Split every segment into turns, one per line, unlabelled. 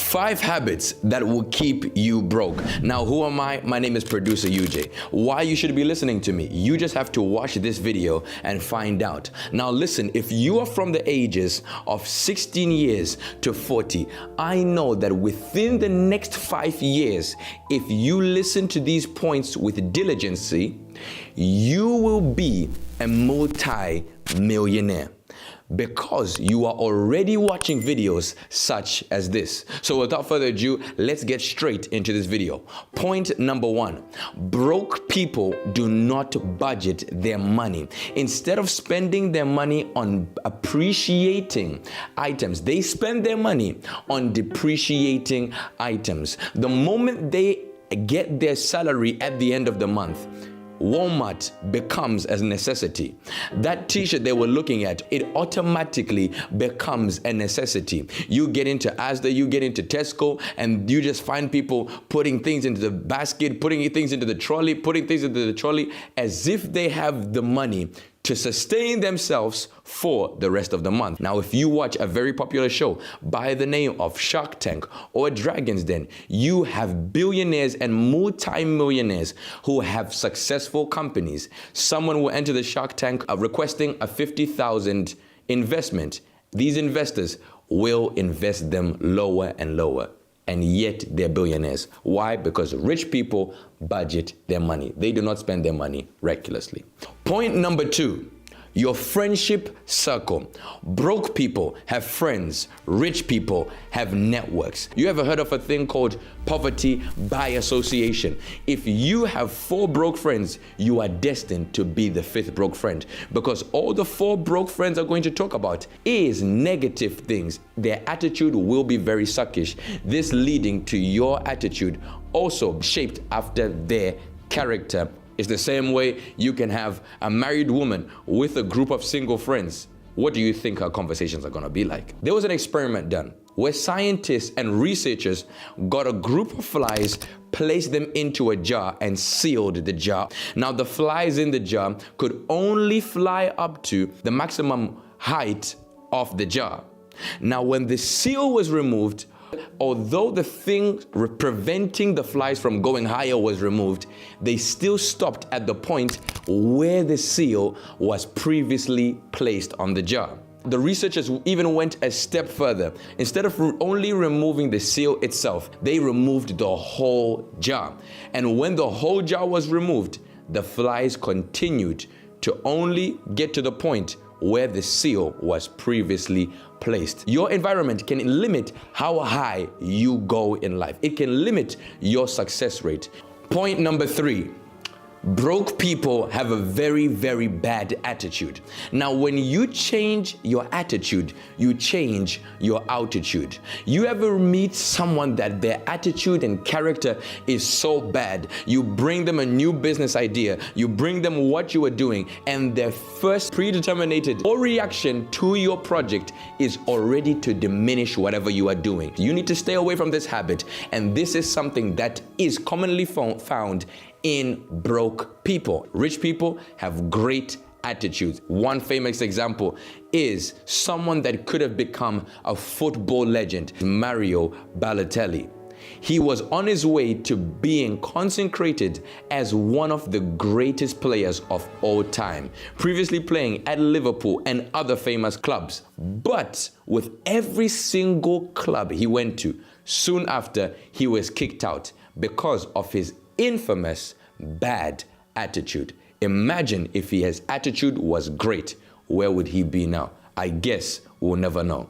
5 habits that will keep you broke. Now, who am I? My name is ProducerUjay. Why you should be listening to me? You just have to watch this video and find out. Now listen, if you are from the ages of 16 years to 40, I know that within the next 5 years, if you listen to these points with diligence, you will be a multi-millionaire, because you are already watching videos such as this. So without further ado, let's get straight into this video. Point number 1, broke people do not budget their money. Instead of spending their money on appreciating items, they spend their money on depreciating items. The moment they get their salary at the end of the month, Walmart becomes a necessity. That t-shirt they were looking at, it automatically becomes a necessity. You get into Asda, you get into Tesco, and you just find people putting things into the basket, putting things into the trolley, as if they have the money to sustain themselves for the rest of the month. Now, if you watch a very popular show by the name of Shark Tank or Dragon's Den, you have billionaires and multi-millionaires who have successful companies. Someone will enter the Shark Tank requesting a 50,000 investment. These investors will invest them lower and lower, and yet they're billionaires. Why? Because rich people budget their money. They do not spend their money recklessly. Point number 2, your friendship circle. Broke people have friends, rich people have networks. You ever heard of a thing called poverty by association? If you have 4 broke friends, you are destined to be the 5th broke friend, because all the 4 broke friends are going to talk about is negative things. Their attitude will be very suckish, this leading to your attitude also shaped after their character. It's the same way you can have a married woman with a group of single friends. What do you think her conversations are gonna be like? There was an experiment done where scientists and researchers got a group of flies, placed them into a jar and sealed the jar. Now the flies in the jar could only fly up to the maximum height of the jar. Now when the seal was removed, although the thing preventing the flies from going higher was removed, they still stopped at the point where the seal was previously placed on the jar. The researchers even went a step further. Instead of only removing the seal itself, they removed the whole jar. And when the whole jar was removed, the flies continued to only get to the point where the seal was previously placed. Your environment can limit how high you go in life. It can limit your success rate. Point number 3, broke people have a very, very bad attitude. Now, when you change your attitude, you change your altitude. You ever meet someone that their attitude and character is so bad, you bring them a new business idea, you bring them what you are doing, and their first predetermined reaction to your project is already to diminish whatever you are doing. You need to stay away from this habit, and this is something that is commonly found in broke people. Rich people have great attitudes. One famous example is someone that could have become a football legend, Mario Balotelli. He was on his way to being consecrated as one of the greatest players of all time, previously playing at Liverpool and other famous clubs. But with every single club he went to, soon after he was kicked out because of his infamous bad attitude. Imagine if his attitude was great, where would he be now? I guess we'll never know.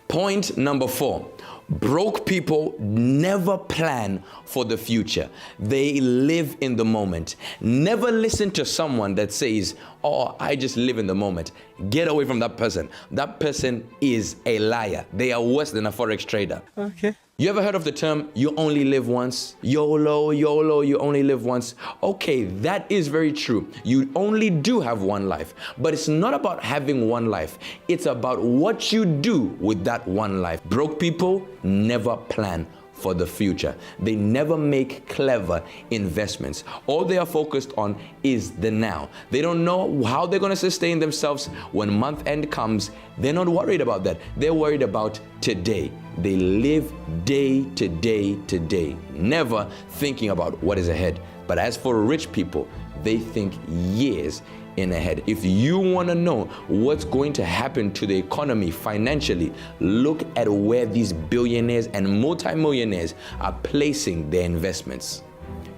Point number 4, broke people never plan for the future. They live in the moment. Never listen to someone that says, oh, I just live in the moment. Get away from that person. That person is a liar. They are worse than a forex trader.
Okay.
You ever heard of the term, you only live once? YOLO, YOLO, you only live once. Okay, that is very true. You only do have one life, but it's not about having one life. It's about what you do with that one life. Broke people never plan for the future. They never make clever investments. All they are focused on is the now. They don't know how they're going to sustain themselves when month end comes. They're not worried about that. They're worried about today. They live day to day to day, never thinking about what is ahead. But as for rich people, they think years in ahead. If you want to know what's going to happen to the economy financially, look at where these billionaires and multimillionaires are placing their investments.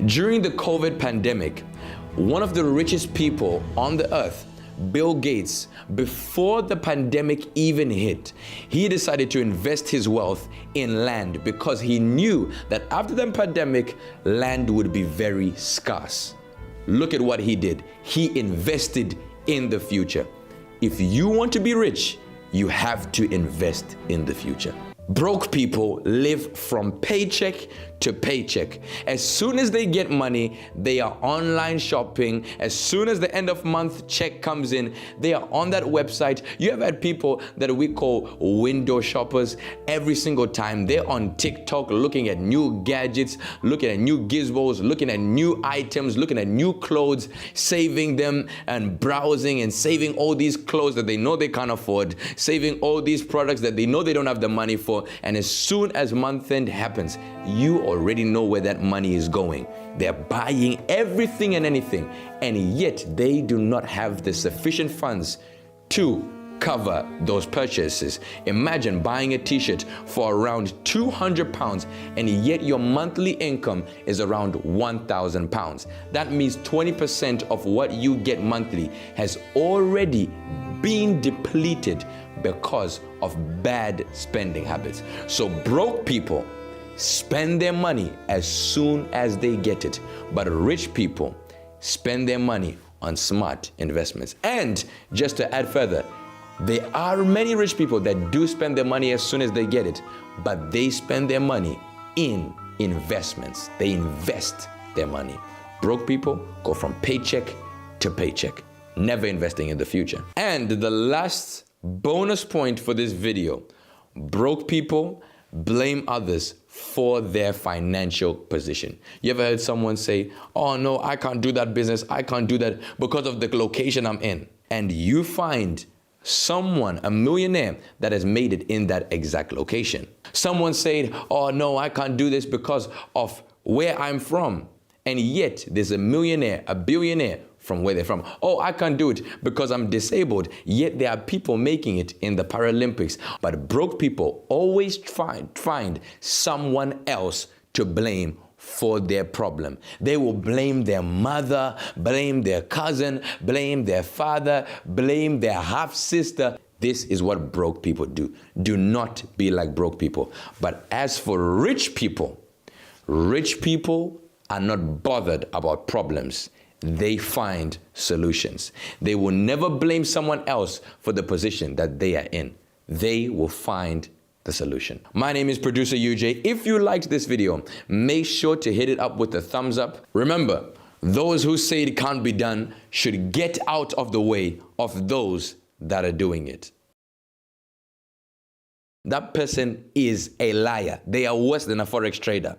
During the COVID pandemic, one of the richest people on the earth, Bill Gates, before the pandemic even hit, he decided to invest his wealth in land because he knew that after the pandemic, land would be very scarce. Look at what he did. He invested in the future. If you want to be rich, you have to invest in the future. Broke people live from paycheck to paycheck. As soon as they get money, they are online shopping. As soon as the end of month check comes in, they are on that website. You have had people that we call window shoppers. Every single time they're on TikTok looking at new gadgets, looking at new gizmos, looking at new items, looking at new clothes, saving them and browsing and saving all these clothes that they know they can't afford, saving all these products that they know they don't have the money for. And as soon as month end happens, you already know where that money is going. They're buying everything and anything, and yet they do not have the sufficient funds to cover those purchases. Imagine buying a t-shirt for around 200 pounds, and yet your monthly income is around 1,000 pounds. That means 20% of what you get monthly has already been depleted because of bad spending habits. So broke people spend their money as soon as they get it, but rich people spend their money on smart investments. And just to add further, there are many rich people that do spend their money as soon as they get it, but they spend their money in investments. They invest their money. Broke people go from paycheck to paycheck, never investing in the future. And the last bonus point for this video, broke people blame others for their financial position. You ever heard someone say, oh no, I can't do that business, I can't do that because of the location I'm in. And you find someone, a millionaire, that has made it in that exact location. Someone said, oh no, I can't do this because of where I'm from. And yet there's a millionaire, a billionaire from where they're from. Oh, I can't do it because I'm disabled. Yet there are people making it in the Paralympics. But broke people always find someone else to blame for their problem. They will blame their mother, blame their cousin, blame their father, blame their half-sister. This is what broke people do. Do not be like broke people. But as for rich people are not bothered about problems. They find solutions. They will never blame someone else for the position that they are in. They will find the solution. My name is ProducerUjay. If you liked this video, make sure to hit it up with a thumbs up. Remember, those who say it can't be done should get out of the way of those that are doing it. That person is a liar. They are worse than a forex trader.